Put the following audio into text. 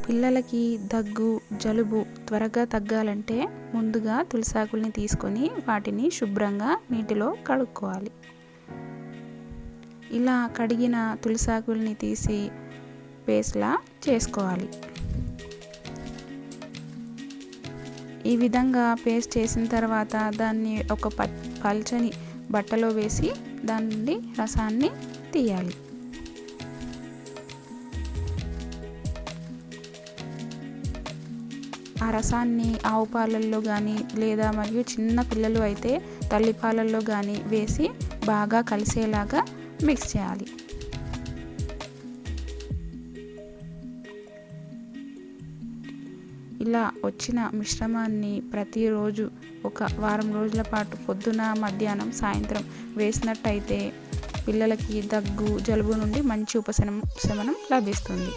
పిల్లలకి దగ్గు జలుబు త్వరగా తగ్గాలంటే ముందుగా తులసాకుల్ని తీసుకొని వాటిని శుభ్రంగా నీటిలో కడుక్కోవాలి. ఇలా కడిగిన తులసాకుల్ని తీసి పేస్ట్లా చేసుకోవాలి. ఈ విధంగా పేస్ట్ చేసిన తర్వాత దాన్ని ఒక పల్చని బట్టలో వేసి దాని నుండి రసాన్ని తీయాలి. ఆ రసాన్ని ఆవు పాలల్లో కానీ లేదా మరియు చిన్న పిల్లలు అయితే తల్లి పాలల్లో కానీ వేసి బాగా కలిసేలాగా మిక్స్ చేయాలి. ఇలా వచ్చిన మిశ్రమాన్ని ప్రతిరోజు ఒక వారం రోజుల పాటు పొద్దున మధ్యాహ్నం సాయంత్రం వేసినట్టయితే పిల్లలకి దగ్గు జలుబు నుండి మంచి ఉపశమనం లభిస్తుంది.